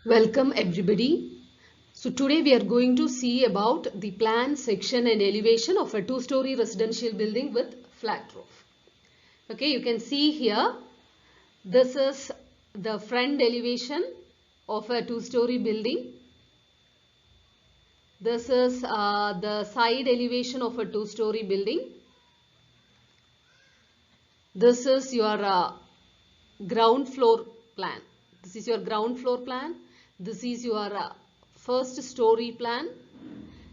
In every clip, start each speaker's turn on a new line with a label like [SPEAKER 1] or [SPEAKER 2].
[SPEAKER 1] Welcome everybody. So today we are going to see about the plan, section and elevation of a two-story residential building with flat roof. Okay, you can see here this is the front elevation of a two-story building. This is the side elevation of a two-story building. This is your ground floor plan. This is your ground floor plan. This is your first story plan,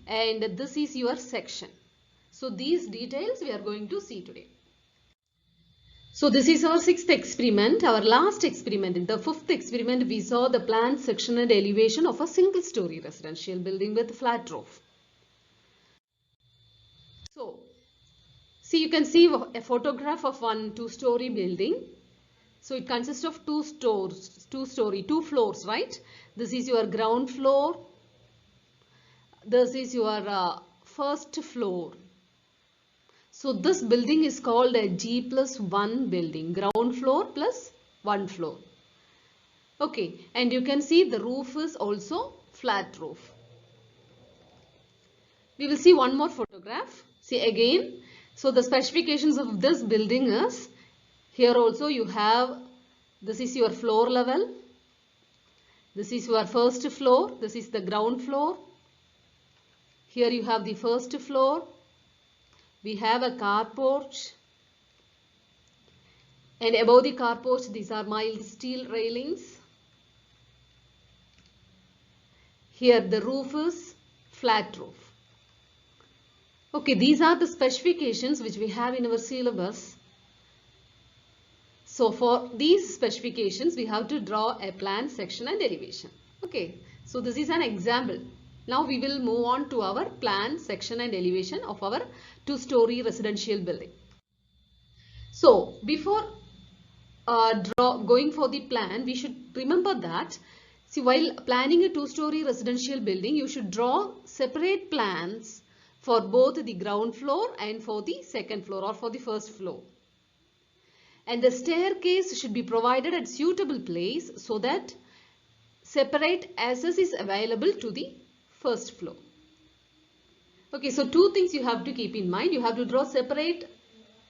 [SPEAKER 1] and this is your section. So these details we are going to see today. So this is our sixth experiment. Our last experiment, in the fifth experiment, we saw the plan, section and elevation of a single story residential building with flat roof. So see, you can see a photograph of one two-story building. So it consists of two floors, right? This is your ground floor. This is your first floor. So this building is called a G+1 building, ground floor plus one floor. Okay, and you can see the roof is also flat roof. We will see one more photograph. See again, so the specifications of this building is, here also you have, this is your floor level, this is your first floor, this is the ground floor. Here you have the first floor. We have a car porch, and above the car porch these are mild steel railings. Here the roof is flat roof. Okay, these are the specifications which we have in our syllabus. So for these specifications we have to draw a plan, section and elevation. Okay, so this is an example. Now we will move on to our plan, section and elevation of our two-story residential building. So before going for the plan, we should remember that, see, while planning a two-story residential building, you should draw separate plans for both the ground floor and for the second floor or for the first floor. And the staircase should be provided at suitable place so that separate access is available to the first floor. Okay, so two things you have to keep in mind. You have to draw separate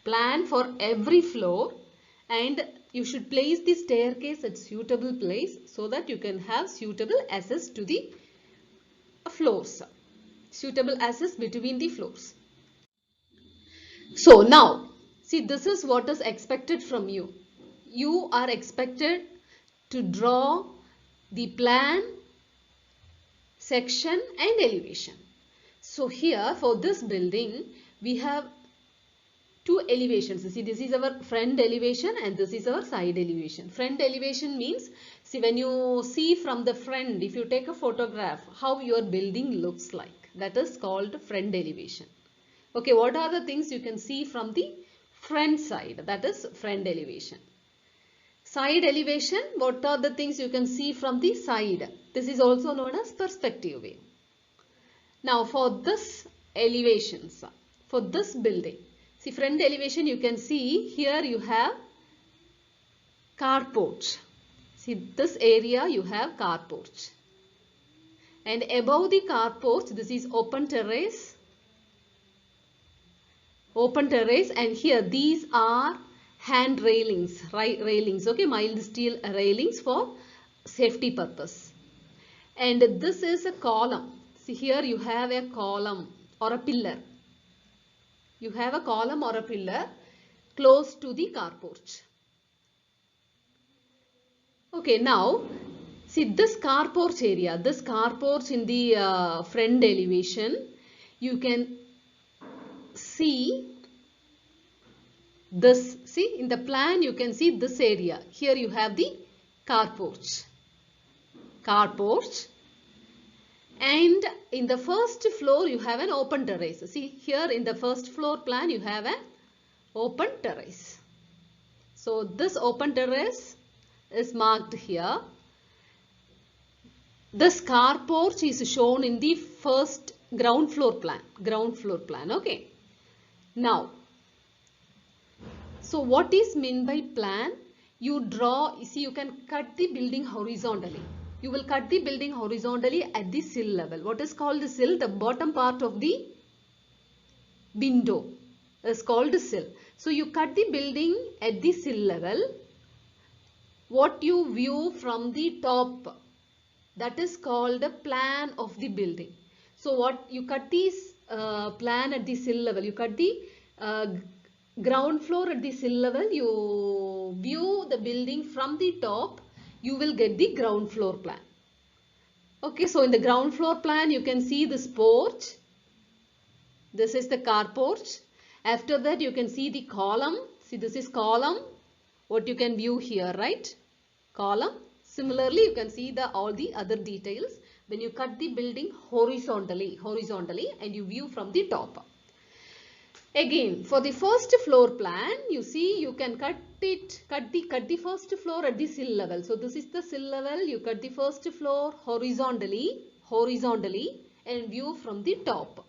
[SPEAKER 1] plan for every floor, and you should place the staircase at suitable place so that you can have suitable access to the floors. Suitable access between the floors. So now, see, this is what is expected from you. You are expected to draw the plan, section and elevation. So here for this building we have two elevations. See, this is our front elevation and this is our side elevation. Front elevation means, see, when you see from the front, if you take a photograph, how your building looks like, that is called front elevation. Okay, what are the things you can see from the front side, that is front elevation. Side elevation, what are the things you can see from the side? This is also known as perspective view. Now for this elevations, for this building, see, front elevation, you can see here you have car porch. See, this area you have car porch. And above the car porch, this is open terrace. Open terrace, and here these are hand railings, railings, okay, mild steel railings for safety purpose. And this is a column. See, here you have a column or a pillar. You have a column or a pillar close to the car porch. Okay, now see this car porch area, this car porch in the front elevation, you can see this. See, in the plan you can see this area. Here you have the car porch. And in the first floor you have an open terrace. See, here in the first floor plan you have an open terrace. So this open terrace is marked here. This car porch is shown in the first ground floor plan. Okay. Now, so what is meant by plan? You draw, you see, you can cut the building horizontally. You will cut the building horizontally at the sill level. What is called the sill? The bottom part of the window is called sill. So you cut the building at the sill level. What you view from the top, that is called the plan of the building. So what you cut this plan at the sill level, you cut the ground floor at the sill level, you view the building from the top, you will get the ground floor plan. Okay, so in the ground floor plan you can see this porch. This is the car porch. After that you can see the column. See, this is column. What you can view here, right? Column. Similarly, you can see all the other details when you cut the building horizontally and you view from the top. Again, for the first floor plan, you see you can cut the first floor at the sill level. So this is the sill level. You cut the first floor horizontally and view from the top.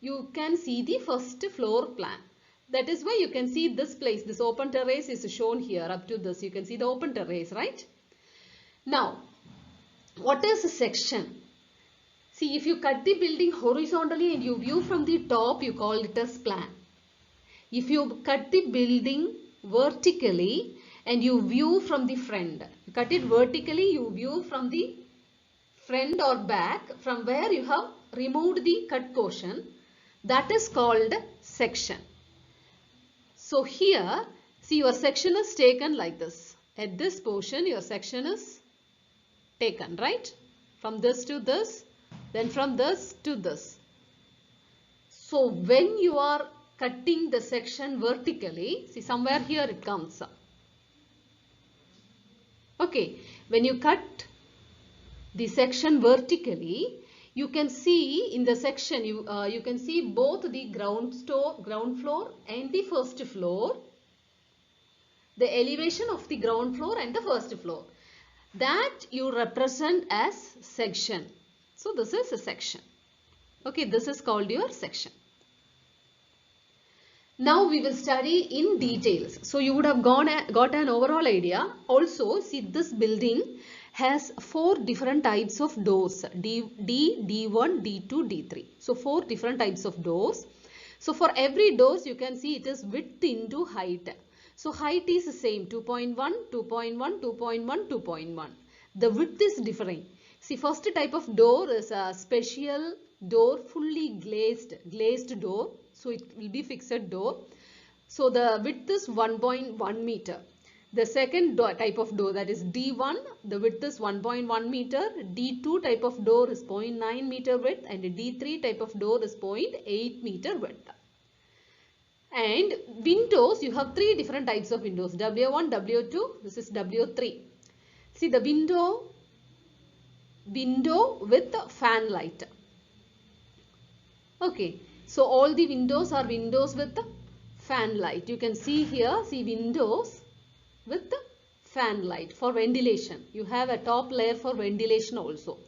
[SPEAKER 1] You can see the first floor plan. That is why you can see this place. This open terrace is shown here up to this. You can see the open terrace, right? Now, what is a section? See, if you cut the building horizontally and you view from the top, you call it as plan. If you cut the building vertically and you view from the front, you cut it vertically, you view from the front or back, from where you have removed the cut portion, that is called section. So here, see, your section is taken like this. At this portion, your section is taken, right? From this to this, then from this to this. So when you are cutting the section vertically, see, somewhere here it comes. Okay, when you cut the section vertically, you can see in the section, you can see both the ground floor and the first floor, the elevation of the ground floor and the first floor. That you represent as section. So this is a section. Okay, this is called your section. Now we will study in details. So you would have got an overall idea. Also, see, this building has 4 different types of doors. D, D1, D2, D3. So 4 different types of doors. So for every doors you can see it is width into height. So height is the same, 2.1, 2.1, 2.1, 2.1. The width is differing. See, first type of door is a special door, fully glazed door. So it will be fixed door. So the width is 1.1 meter. The second type of door, that is D1, the width is 1.1 meter. D2 type of door is 0.9 meter width and D3 type of door is 0.8 meter width. And windows, you have 3 different types of windows. W1, W2, this is W3. See, the window with fan light. Okay, so all the windows are windows with fan light. You can see here, see, windows with fan light for ventilation. You have a top layer for ventilation also.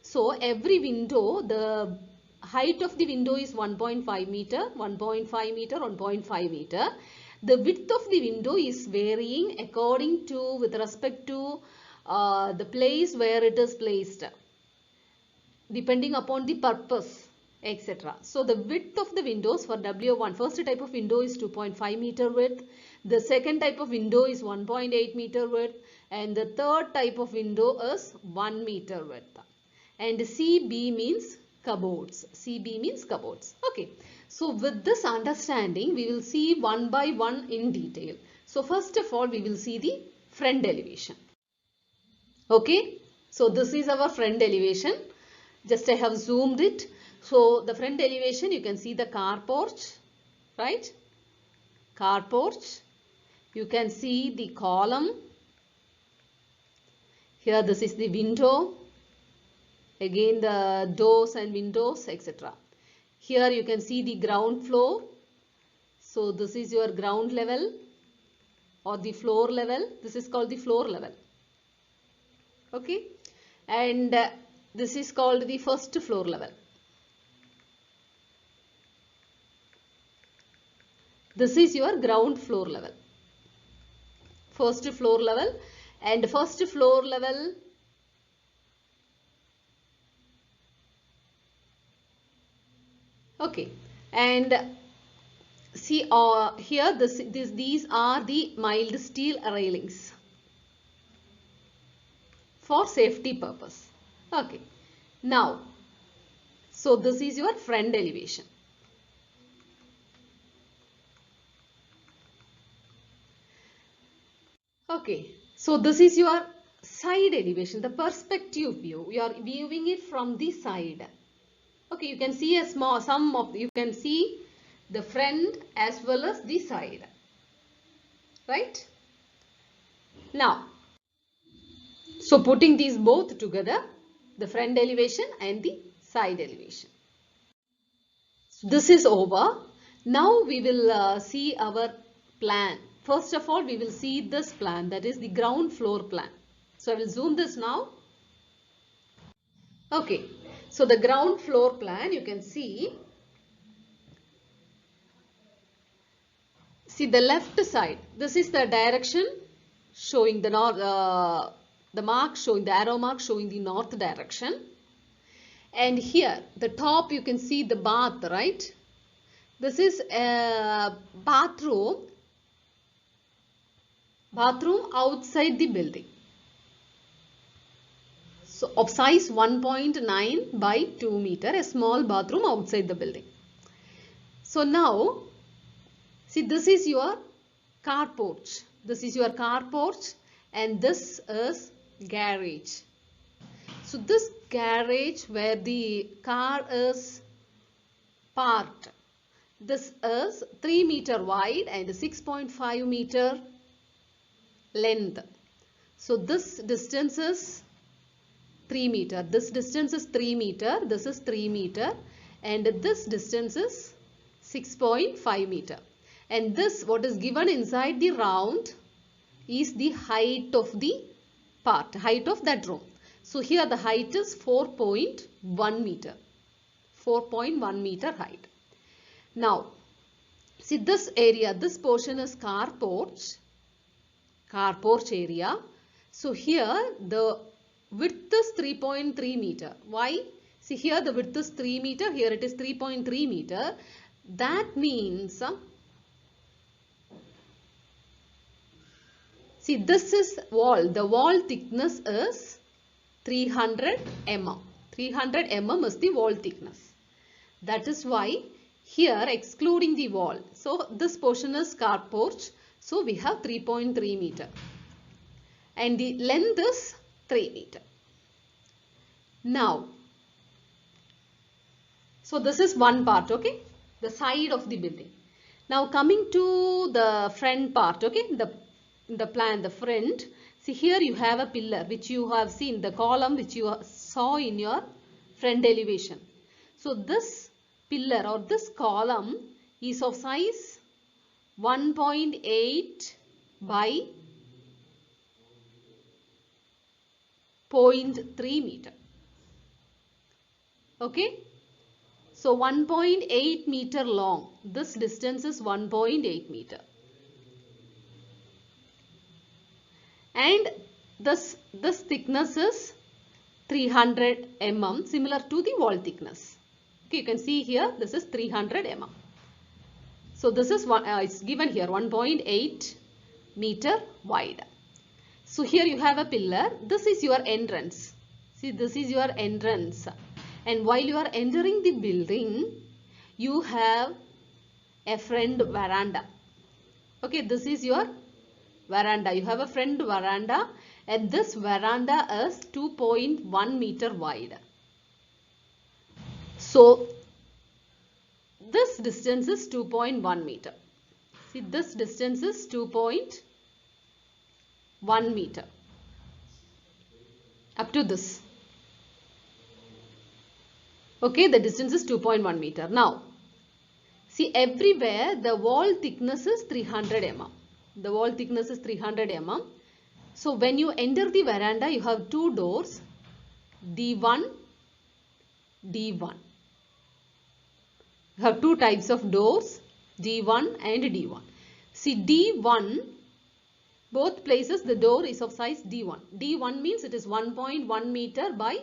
[SPEAKER 1] So every window, the height of the window is 1.5 meter, 1.5 meter, 1.5 meter. The width of the window is varying according to, with respect to the place where it is placed, depending upon the purpose, etc. So the width of the windows for W1, first type of window is 2.5 meter width. The second type of window is 1.8 meter width. And the third type of window is 1 meter width. And CB means cupboards. CB means cupboards. Okay. So with this understanding, we will see one by one in detail. So first of all, we will see the front elevation. Okay. So this is our front elevation. Just I have zoomed it. So the front elevation, you can see the car porch, right? Car porch. You can see the column. Here this is the window. Again the doors and windows, etc. Here you can see the ground floor. So this is your ground level or the floor level. This is called the floor level. Okay. And this is called the first floor level. This is your ground floor level. First floor level, and first floor level Okay, and see here these are the mild steel railings for safety purpose. Okay, now so this is your front elevation. Okay, so this is your side elevation, the perspective view. You are viewing it from the side. Okay, you can see you can see the front as well as the side, right? Now, so putting these both together, the front elevation and the side elevation. This is over. Now we will see our plan. First of all, we will see this plan, that is the ground floor plan. So I will zoom this now. Okay, so the ground floor plan, you can see the left side. This is the direction showing the north, the mark showing the arrow mark showing the north direction. And here, the top, you can see the bath, right? This is a bathroom outside the building. So of size 1.9 by 2 meter, a small bathroom outside the building. So now, see, this is your car porch. This is your car porch and this is garage. So this garage where the car is parked, this is 3 meter wide and 6.5 meter length. So this distance is 3 meter. This distance is 3 meter. This is 3 meter. And this distance is 6.5 meter. And this, what is given inside the round, is the height of the part, height of that room. So here the height is 4.1 meter. 4.1 meter height. Now, see this area, this portion is car porch area. So here the width is 3.3 meter. Why? See here the width is 3 meter, here it is 3.3 meter. That means, see this is wall, the wall thickness is 300 mm. 300 mm is the wall thickness. That is why here excluding the wall. So this portion is car porch. So we have 3.3 meter. And the length is 3 meter. Now, so this is one part, okay? The side of the building. Now coming to the front part, okay? The plan, the front. See here you have a pillar which you have seen, the column which you saw in your front elevation. So this pillar or this column is of size 1.8 by 0.3 meter. Okay. So 1.8 meter long. This distance is 1.8 meter. And this thickness is 300 mm, similar to the wall thickness. Okay, you can see here this is 300 mm. So this is it's given here 1.8 meter wide. So here you have a pillar. This is your entrance. See, this is your entrance. And while you are entering the building, you have a front veranda. Okay, this is your veranda. You have a front veranda and this veranda is 2.1 meter wide. So this distance is 2.1 meter. See, this distance is 2.1 meter up to this. Okay, the distance is 2.1 meter. Now, see, everywhere the wall thickness is 300 mm. The wall thickness is 300 mm. So when you enter the veranda, you have two doors, D1, D1. You have two types of doors, D1 and D1. See, D1, both places the door is of size D1. D1 means it is 1.1 meter by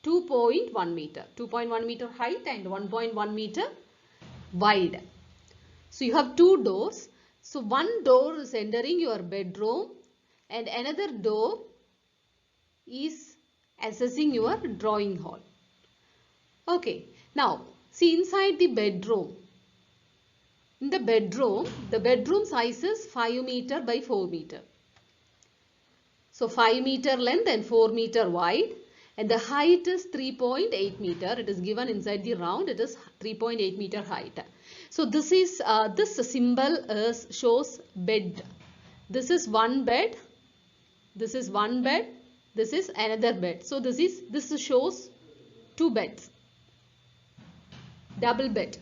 [SPEAKER 1] 2.1 meter. 2.1 meter height and 1.1 meter wide. So you have two doors. So one door is entering your bedroom and another door is accessing your drawing hall. Okay, now see inside the bedroom. In the bedroom size is 5 meter by 4 meter. So 5 meter length and 4 meter wide, and the height is 3.8 meter. It is given inside the round. It is 3.8 meter height. So this is this symbol shows bed. This is one bed. This is one bed. This is another bed. So this shows two beds. Double bed.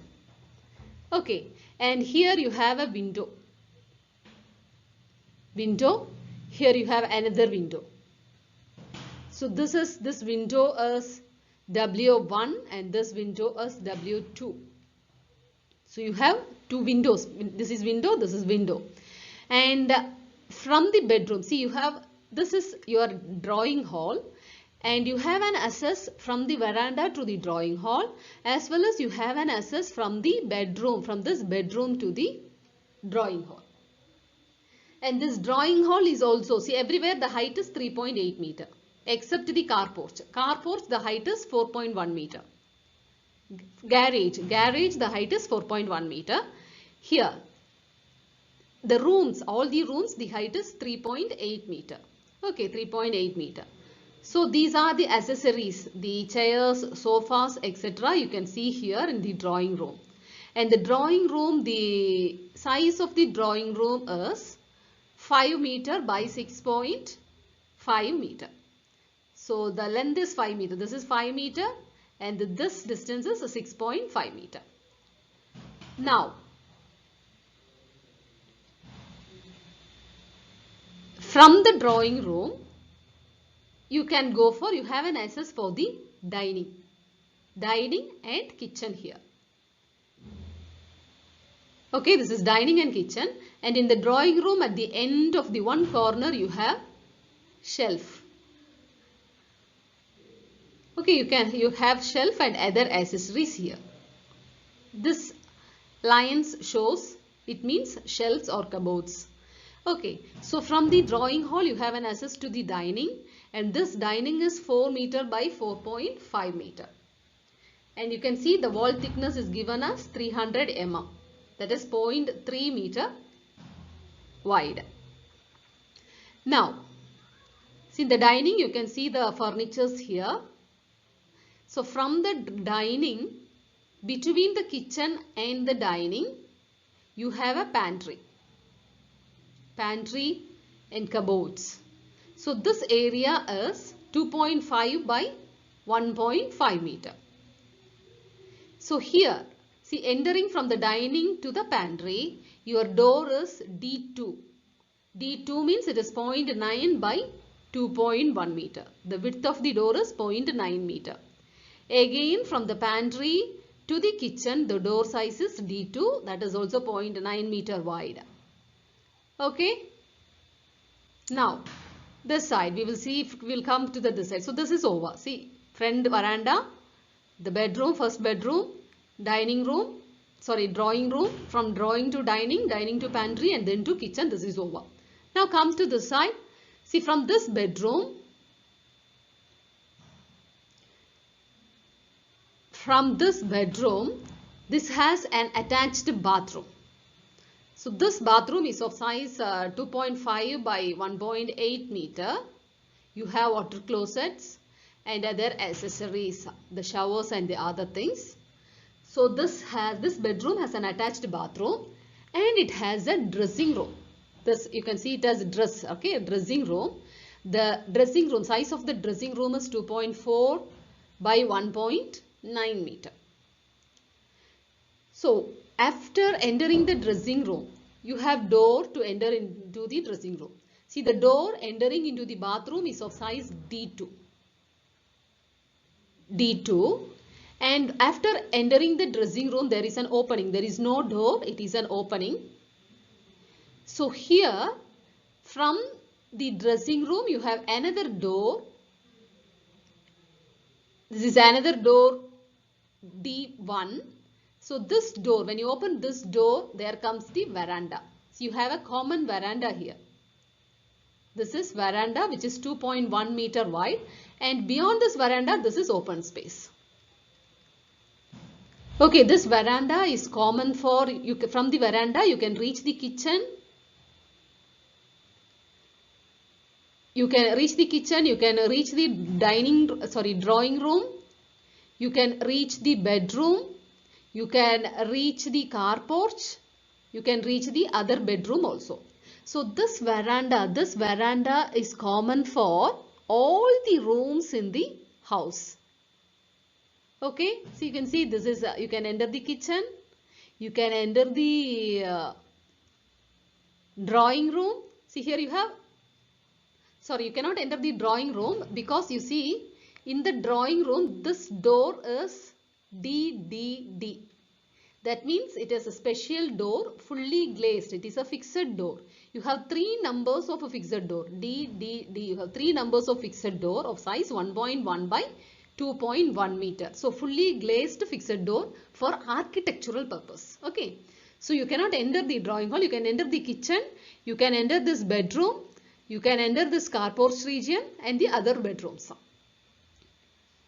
[SPEAKER 1] Okay, and here you have a window. Here you have another window. So this window is W1 and this window is W2. So you have two windows. This is window. And from the bedroom, see you have, this is your drawing hall, and you have an access from the veranda to the drawing hall, as well as you have an access from the bedroom, from this bedroom to the drawing hall. And this drawing hall is also, see everywhere the height is 3.8 meter except the car porch. Car porch the height is 4.1 meter. Garage the height is 4.1 meter. Here the rooms, all the rooms, the height is 3.8 meter. Okay, 3.8 meter. So these are the accessories, the chairs, sofas, etc. You can see here in the drawing room. And the drawing room, the size of the drawing room is 5 meter by 6.5 meter. So the length is 5 meter. This is 5 meter and this distance is 6.5 meter. Now, from the drawing room, you can go for, you have an access for the dining and kitchen here. Okay, this is dining and kitchen, and in the drawing room at the end of the one corner you have shelf. Okay, you have shelf and other accessories here. This lines shows, it means shelves or cupboards. Okay, so from the drawing hall you have an access to the dining, and this dining is 4 meter by 4.5 meter. And you can see the wall thickness is given as 300 mm. That is 0.3 meter wide. Now, see the dining, you can see the furnitures here. So from the dining, between the kitchen and the dining, you have a pantry and cupboards. So this area is 2.5 by 1.5 meter. So here, see, entering from the dining to the pantry, your door is D2. D2 means it is 0.9 by 2.1 meter. The width of the door is 0.9 meter. Again, from the pantry to the kitchen, the door size is D2. That is also 0.9 meter wide. Okay. Now, this side, we will see if we will come to this side. So this is over. See, front veranda, the bedroom, first bedroom, drawing room, from drawing to dining, dining to pantry, and then to kitchen. This is over. Now come to this side. See, from this bedroom, this has an attached bathroom. So this bathroom is of size 2.5 by 1.8 meter. You have water closets and other accessories, the showers and the other things. So this bedroom has an attached bathroom and it has a dressing room. This you can see it as a dressing room. The dressing room, size of the dressing room is 2.4 by 1.9 meter. So after entering the dressing room, you have door to enter into the dressing room. See, the door entering into the bathroom is of size D2. And after entering the dressing room, there is an opening. There is no door, it is an opening. So here, from the dressing room, you have another door. This is another door D1. So this door, when you open this door, there comes the veranda. So you have a common veranda here. This is veranda which is 2.1 meter wide, and beyond this veranda this is open space. Okay, this veranda is common for you. From the veranda you can reach the kitchen. You can reach the kitchen, you can reach the drawing room, you can reach the bedroom, you can reach the car porch, you can reach the other bedroom also. So this veranda is common for all the rooms in the house. Okay, so you can see this is, you can enter the kitchen, you can enter the drawing room. See here you have, sorry, you cannot enter the drawing room because you see in the drawing room this door is DDD. That means it is a special door, fully glazed. It is a fixed door. You have 3 numbers of a fixed door. DDD. You have 3 numbers of fixed door of size 1.1 by 2.1 meter. So fully glazed fixed door for architectural purpose. Okay. So you cannot enter the drawing hall. You can enter the kitchen. You can enter this bedroom. You can enter this car porch region and the other bedrooms.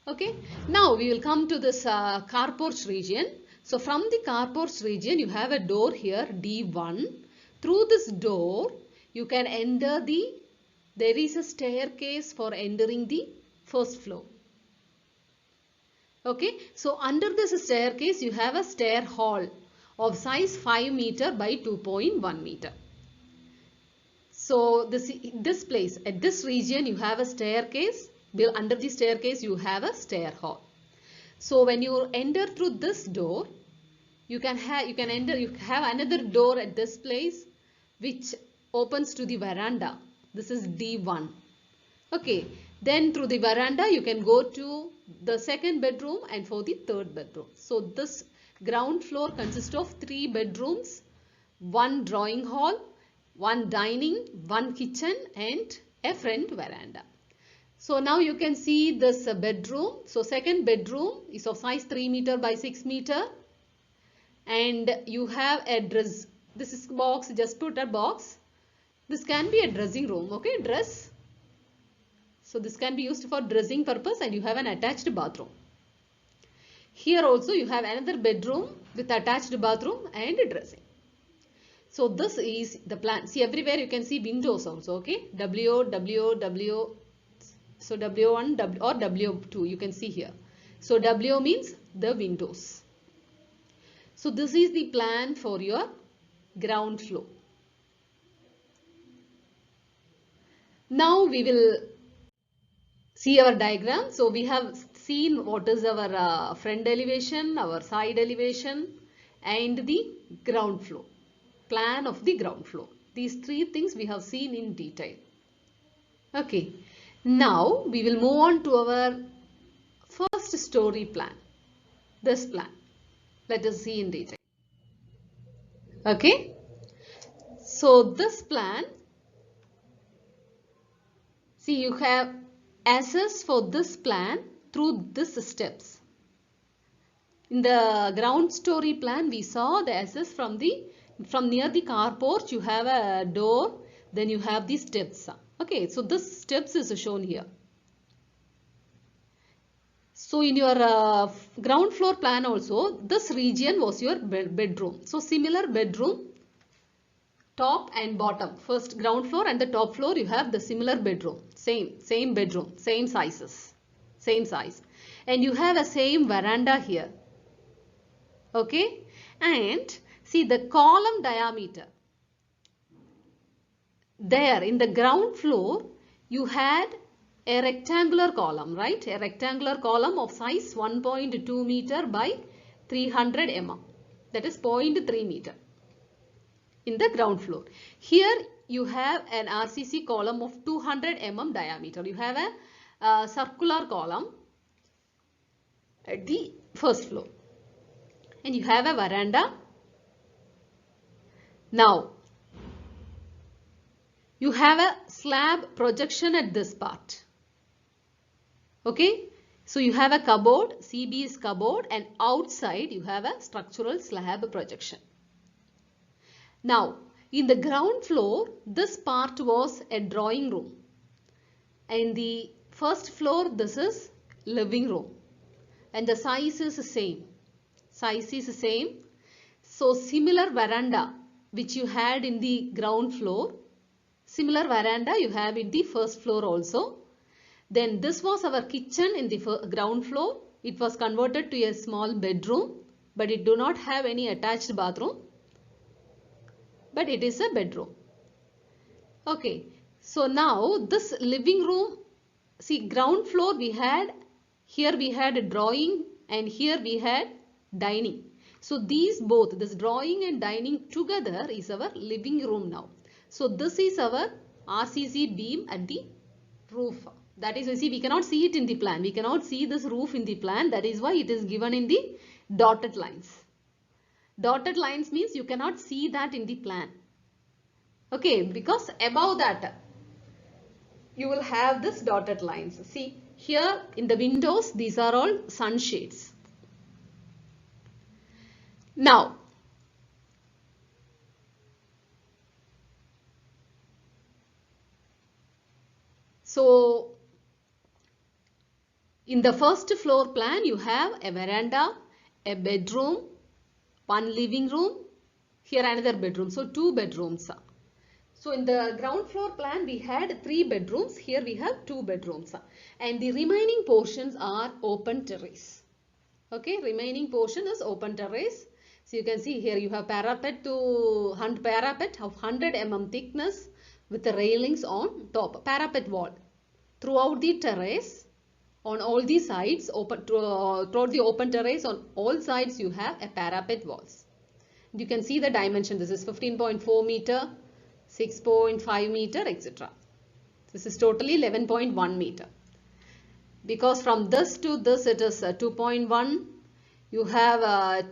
[SPEAKER 1] Okay. Now we will come to this car porch region. So from the car porch region you have a door here D1. Through this door you can enter there is a staircase for entering the first floor. Okay. So under this staircase you have a stair hall of size 5 meter by 2.1 meter. So this place, at this region you have a staircase. Under the staircase you have a stair hall. So when you enter through this door, you have another door at this place which opens to the veranda. This is D1. Okay. Then through the veranda you can go to the second bedroom and for the third bedroom. So this ground floor consists of 3 bedrooms, 1 drawing hall, 1 dining, 1 kitchen and a front veranda. So now you can see this bedroom. So second bedroom is of size 3 meter by 6 meter. And you have a dress. This is box, just put a box. This can be a dressing room. Okay, dress. So this can be used for dressing purpose and you have an attached bathroom. Here also you have another bedroom with attached bathroom and dressing. So this is the plan. See everywhere you can see windows also. Okay, W. So W1 or W2 you can see here. So W means the windows. So this is the plan for your ground floor. Now we will see our diagram. So we have seen what is our front elevation, our side elevation and the ground floor. Plan of the ground floor. These 3 things we have seen in detail. Okay. Now we will move on to our first story plan. This plan. Let us see in detail. Okay. So this plan, see you have access for this plan through these steps. In the ground story plan we saw the access from near the car porch you have a door, then you have the steps. Okay, so this steps is shown here. So in your ground floor plan also, this region was your bedroom. So similar bedroom, top and bottom. First ground floor and the top floor you have the similar bedroom. Same bedroom, same sizes, same size. And you have a same veranda here. Okay, and see the column diameter. There in the ground floor you had a rectangular column, right? A rectangular column of size 1.2 meter by 300 mm. That is 0.3 meter in the ground floor. Here you have an RCC column of 200 mm diameter. You have a circular column at the first floor. And you have a veranda. Now you have a slab projection at this part. Okay. So you have a cupboard, CB is cupboard, and outside you have a structural slab projection. Now, in the ground floor, this part was a drawing room. And the first floor, this is living room. And the size is the same. Size is the same. So similar veranda which you had in the ground floor, similar veranda you have in the first floor also. Then this was our kitchen in the ground floor. It was converted to a small bedroom, but it do not have any attached bathroom, but it is a bedroom. Okay, so now this living room, see, ground floor we had, here we had a drawing and here we had dining. So these both, this drawing and dining together is our living room now. So this is our RCC beam at the roof. That is, you see, we cannot see it in the plan. We cannot see this roof in the plan. That is why it is given in the dotted lines. Dotted lines means you cannot see that in the plan. Okay, because above that you will have this dotted lines. See, here in the windows, these are all sunshades. Now, so in the first floor plan, you have a veranda, a bedroom, one living room, here another bedroom. So 2 bedrooms. So in the ground floor plan, we had 3 bedrooms. Here we have 2 bedrooms. And the remaining portions are open terrace. Okay, remaining portion is open terrace. So you can see here you have parapet parapet of 100 mm thickness with the railings on top. Parapet wall. Throughout the terrace, on all the sides, throughout the open terrace, on all sides you have a parapet walls. You can see the dimension. This is 15.4 meter, 6.5 meter, etc. This is totally 11.1 meter. Because from this to this it is 2.1. You have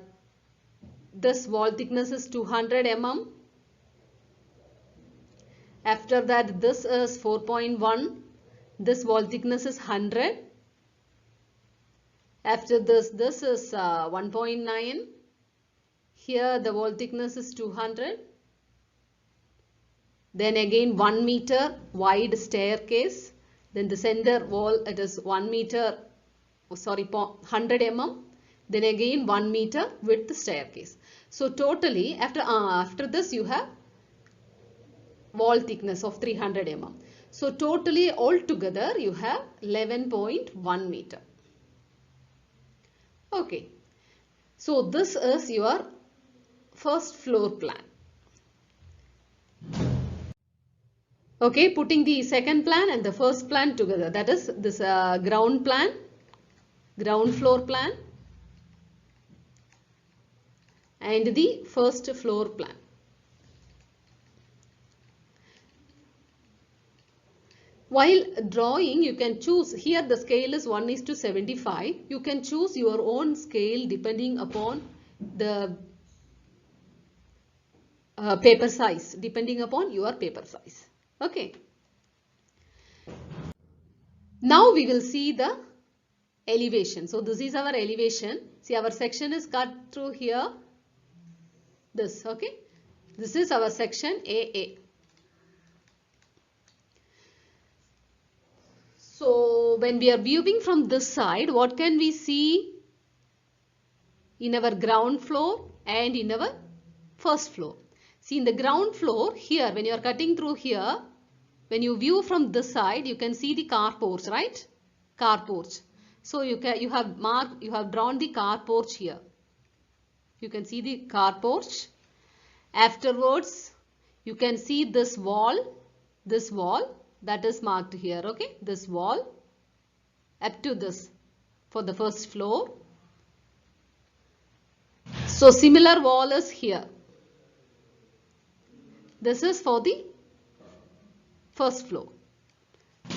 [SPEAKER 1] this wall thickness is 200 mm. After that this is 4.1. This wall thickness is 100. After this is 1.9. Here the wall thickness is 200. Then again 1 meter wide staircase. Then the center wall, it is 1 meter, 100 mm. Then again 1 meter width staircase. So totally after this you have wall thickness of 300 mm. So totally altogether you have 11.1 meter. Okay. So this is your first floor plan. Okay, putting the second plan and the first plan together. That is this ground plan, ground floor plan and the first floor plan. While drawing, you can choose, here the scale is 1:75. You can choose your own scale depending upon the paper size, depending upon your paper size. Okay. Now we will see the elevation. So this is our elevation. See, our section is cut through here. This, okay. This is our section AA. So when we are viewing from this side, what can we see in our ground floor and in our first floor? See, in the ground floor, here when you are cutting through here, when you view from this side, you can see the car porch, right? Car porch. So you have drawn the car porch here. You can see the car porch. Afterwards, you can see this wall that is marked here, okay? This wall up to this for the first floor. So similar wall is here. This is for the first floor.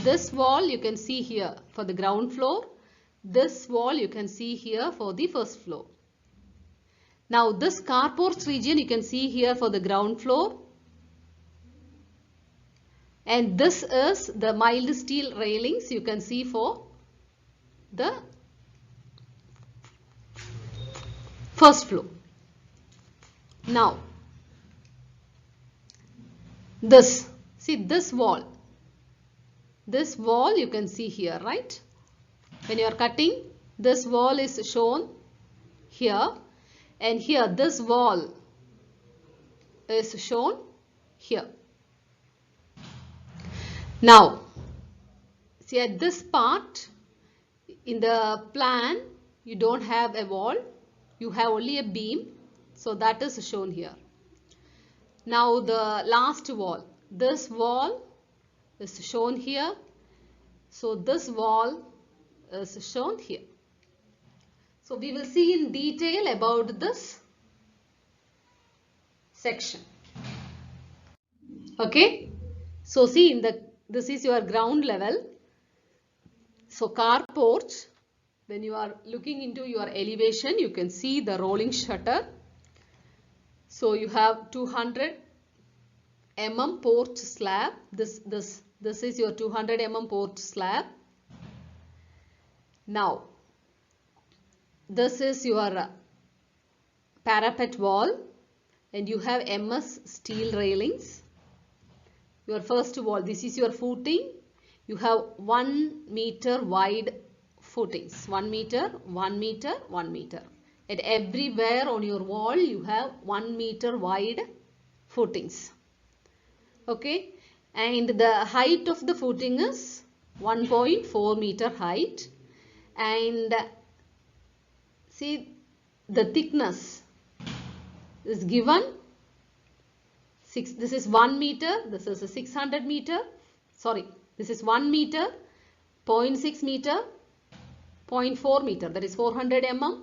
[SPEAKER 1] This wall you can see here for the ground floor. This wall you can see here for the first floor. Now this car porch region you can see here for the ground floor. And this is the mild steel railings you can see for the first floor. Now this, see this wall you can see here, right? When you are cutting, this wall is shown here, and here this wall is shown here. Now see, at this part in the plan you don't have a wall, you have only a beam, so that is shown here. Now the last wall, this wall is shown here, so this wall is shown here. So we will see in detail about this section. Okay, so see, in this is your ground level. So carport, when you are looking into your elevation, you can see the rolling shutter. So you have 200 mm porch slab. This is your 200 mm porch slab. Now this is your parapet wall, and you have MS steel railings. Your first wall, this is your footing. You have 1 meter wide footings, 1 meter, 1 meter, 1 meter. And everywhere on your wall you have 1 meter wide footings. Okay, and the height of the footing is 1.4 meter height, and see the thickness is given. This is 1 meter, this is a 600 meter, sorry, this is 1 meter, 0.6 meter, 0.4 meter, that is 400 mm.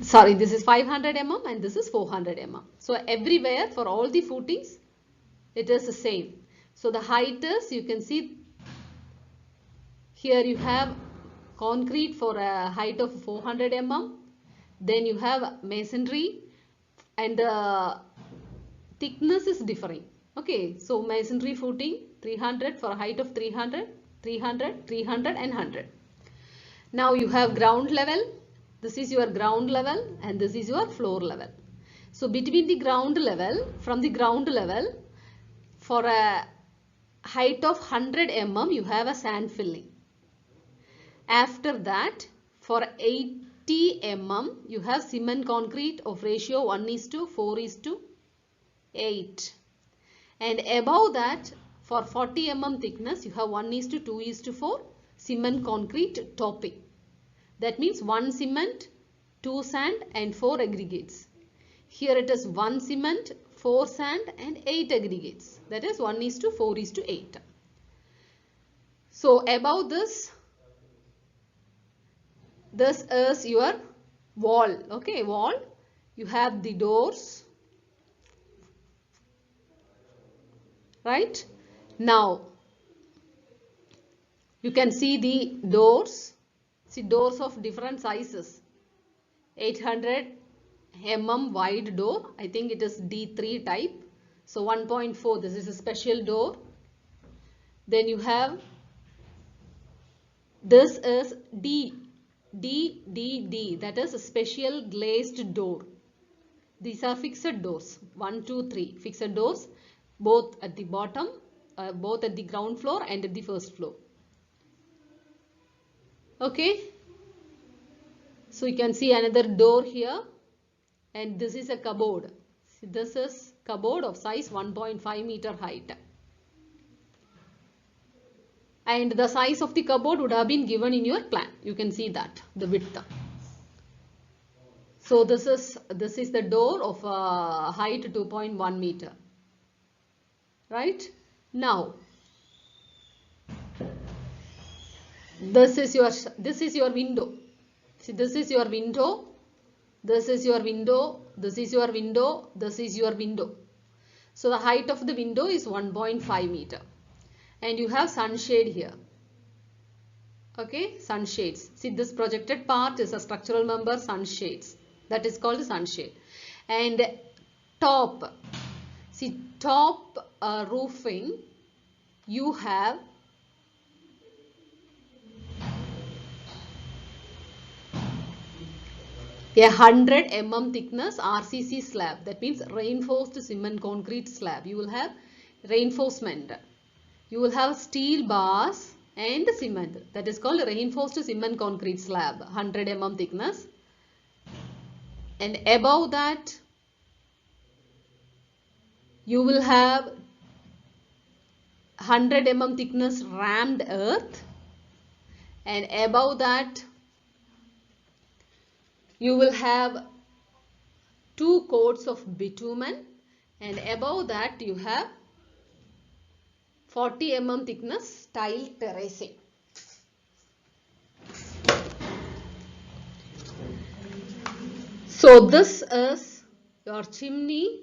[SPEAKER 1] Sorry, this is 500 mm and this is 400 mm. So everywhere for all the footings it is the same. So the height is, you can see here you have concrete for a height of 400 mm. Then you have masonry, and the thickness is differing. Okay, so masonry footing 300 for a height of 300, 300, 300 and 100. Now you have ground level. This is your ground level and this is your floor level. So between the ground level, from the ground level, for a height of 100 mm you have a sand filling. After that, for 80 mm you have cement concrete of ratio 1:4:8. And above that, for 40 mm thickness you have 1:2:4 cement concrete topping. That means 1 cement, 2 sand and 4 aggregates. Here it is 1 cement, 4 sand and 8 aggregates. That is 1:4:8. So above this is your wall. Okay, wall. You have the doors. Right? Now you can see the doors. See, doors of different sizes. 800 mm wide door. I think it is D3 type. So 1.4, this is a special door. Then you have, this is D, that is a special glazed door. These are fixed doors. 1, 2, 3 fixed doors, both at the bottom, both at the ground floor and at the first floor. Okay, so you can see another door here, and this is a cupboard. See, this is cupboard of size 1.5 meter height, and the size of the cupboard would have been given in your plan. You can see that, the width. So this is the door of height 2.1 meter. Right? Now this is your window. See, this is your window, this is your window, this is your window, this is your window. So the height of the window is 1.5 meter, and you have sunshade here. Okay, sunshades. See, this projected part is a structural member, sunshades. That is called sunshade. And top, see, top roofing, you have A 100 mm thickness RCC slab, that means reinforced cement concrete slab. You will have reinforcement. You will have steel bars and cement. That is called reinforced cement concrete slab, 100 mm thickness. And above that, you will have 100 mm thickness rammed earth, and above that you will have 2 coats of bitumen, and above that you have 40 mm thickness tile terracing. So this is your chimney.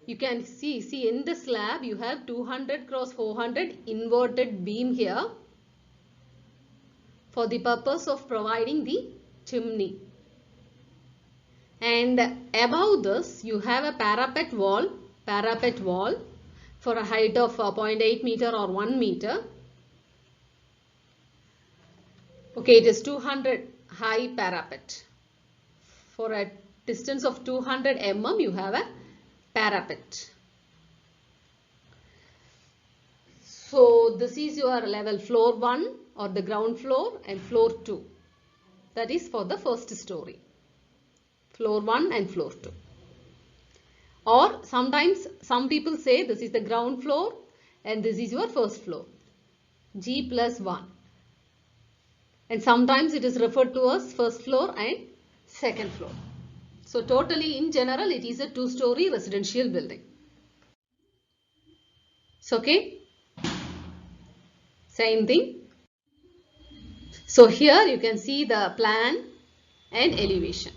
[SPEAKER 1] You can see in the slab you have 200 cross 400 inverted beam here for the purpose of providing the chimney. And above this you have a parapet wall for a height of 0.8 meter or 1 meter. Okay, it is 200 high parapet. For a distance of 200 mm you have a parapet. So this is your level floor 1 or the ground floor, and floor 2. That is for the first story. Floor 1 and floor 2. Or sometimes some people say this is the ground floor and this is your first floor. G plus 1. And sometimes it is referred to as first floor and second floor. So totally in general it is a 2-story residential building. So okay. Same thing. So here you can see the plan and elevation.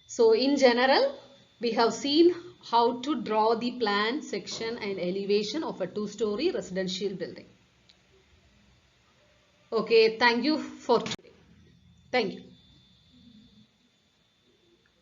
[SPEAKER 1] So in general we have seen how to draw the plan, section and elevation of a 2-story residential building. Okay, thank you for today. Thank you.